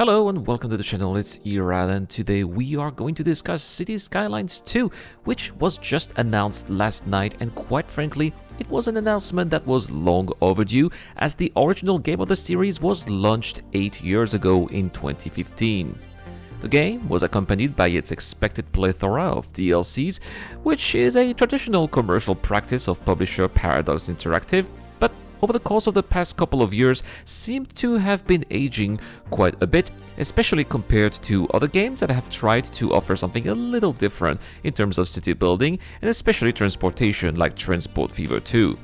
Hello and welcome to the channel, it's Iral, and today we are going to discuss Cities Skylines 2, which was just announced last night, and quite frankly, it was an announcement that was long overdue as the original game of the series was launched 8 years ago in 2015. The game was accompanied by its expected plethora of DLCs, which is a traditional commercial practice of publisher Paradox Interactive, but over the course of the past couple of years seemed to have been aging quite a bit, especially compared to other games that have tried to offer something a little different in terms of city building and especially transportation like Transport Fever 2.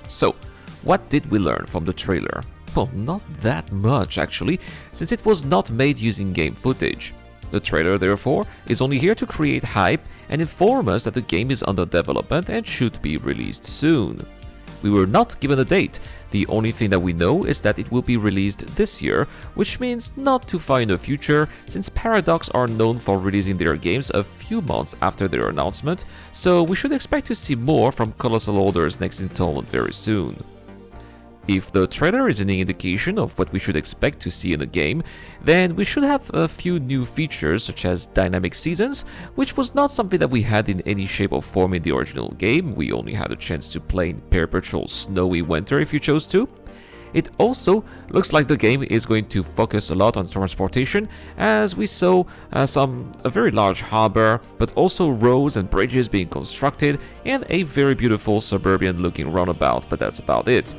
So, what did we learn from the trailer? Well, not that much actually, since it was not made using game footage. The trailer, therefore, is only here to create hype and inform us that the game is under development and should be released soon. We were not given a date. The only thing that we know is that it will be released this year, which means not too far in the future, since Paradox are known for releasing their games a few months after their announcement, so we should expect to see more from Collosal Order's next installment very soon. If the trailer is any indication of what we should expect to see in the game, then we should have a few new features such as dynamic seasons, which was not something that we had in any shape or form in the original game. We only had a chance to play in perpetual snowy winter if you chose to. It also looks like the game is going to focus a lot on transportation, as we saw a very large harbor, but also roads and bridges being constructed, and a very beautiful suburban looking roundabout, but that's about it.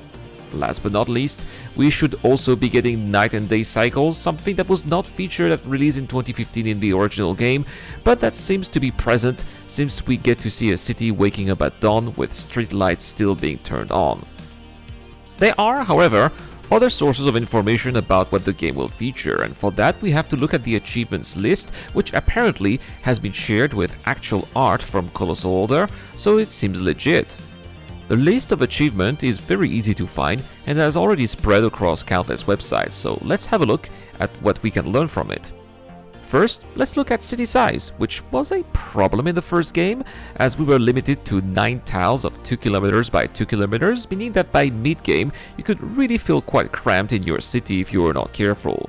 Last but not least, we should also be getting night and day cycles, something that was not featured at release in 2015 in the original game, but that seems to be present since we get to see a city waking up at dawn with street lights still being turned on. There are, however, other sources of information about what the game will feature, and for that we have to look at the achievements list, which apparently has been shared with actual art from Collosal Order, so it seems legit. The list of achievement is very easy to find and has already spread across countless websites, so let's have a look at what we can learn from it. First, let's look at city size, which was a problem in the first game, as we were limited to 9 tiles of 2 km by 2 km, meaning that by mid-game you could really feel quite cramped in your city if you were not careful.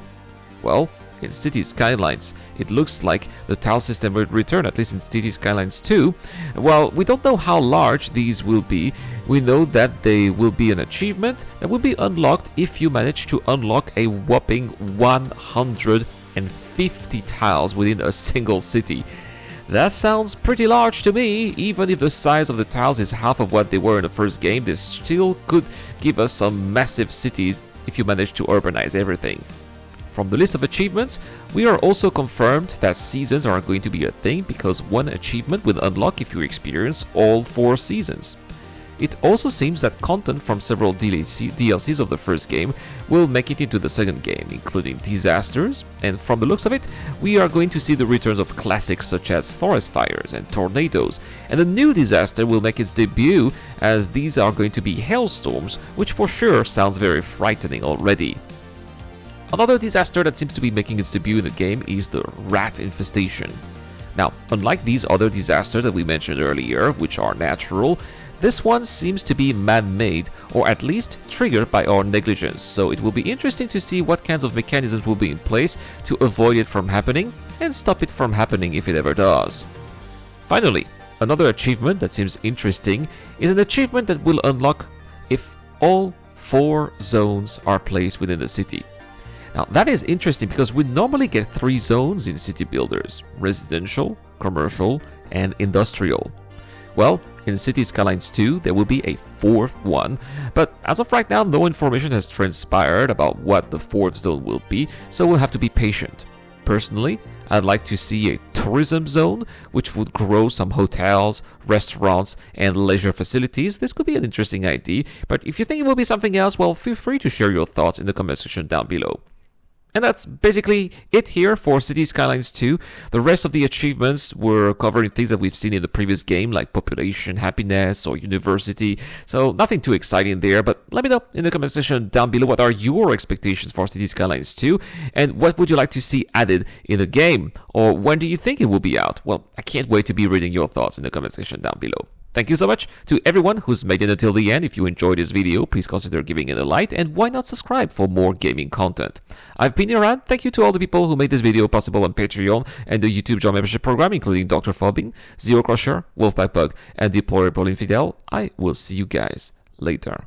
Well, in Cities Skylines, it looks like the tile system will return, at least in Cities Skylines 2. While we don't know how large these will be, we know that they will be an achievement that will be unlocked if you manage to unlock a whopping 150 tiles within a single city. That sounds pretty large to me. Even if the size of the tiles is half of what they were in the first game, this still could give us some massive cities if you manage to urbanize everything. From the list of achievements, we are also confirmed that seasons are going to be a thing, because one achievement will unlock if you experience all 4 seasons. It also seems that content from several DLCs of the first game will make it into the second game, including disasters, and from the looks of it, we are going to see the returns of classics such as forest fires and tornadoes, and a new disaster will make its debut, as these are going to be hailstorms, which for sure sounds very frightening already. Another disaster that seems to be making its debut in the game is the rat infestation. Now, unlike these other disasters that we mentioned earlier, which are natural, this one seems to be man-made, or at least triggered by our negligence, so it will be interesting to see what kinds of mechanisms will be in place to avoid it from happening, and stop it from happening if it ever does. Finally, another achievement that seems interesting is an achievement that will unlock if all 4 zones are placed within the city. Now, that is interesting because we normally get 3 zones in city builders: residential, commercial, and industrial. Well, in Cities Skylines 2, there will be a 4th one, but as of right now, no information has transpired about what the 4th zone will be, so we'll have to be patient. Personally, I'd like to see a tourism zone, which would grow some hotels, restaurants, and leisure facilities. This could be an interesting idea, but if you think it will be something else, well, feel free to share your thoughts in the comment section down below. And that's basically it here for Cities Skylines 2. The rest of the achievements were covering things that we've seen in the previous game, like population, happiness, or university. So nothing too exciting there, but let me know in the comment section down below what are your expectations for Cities Skylines 2, and what would you like to see added in the game, or when do you think it will be out? Well, I can't wait to be reading your thoughts in the comment section down below. Thank you so much to everyone who's made it until the end. If you enjoyed this video, please consider giving it a like, and why not subscribe for more gaming content. I've been Iran. Thank you to all the people who made this video possible on Patreon and the YouTube Join membership program, including Dr. Phobing, Zero Crusher, Wolfpack Bug, and Deplorable Infidel. I will see you guys later.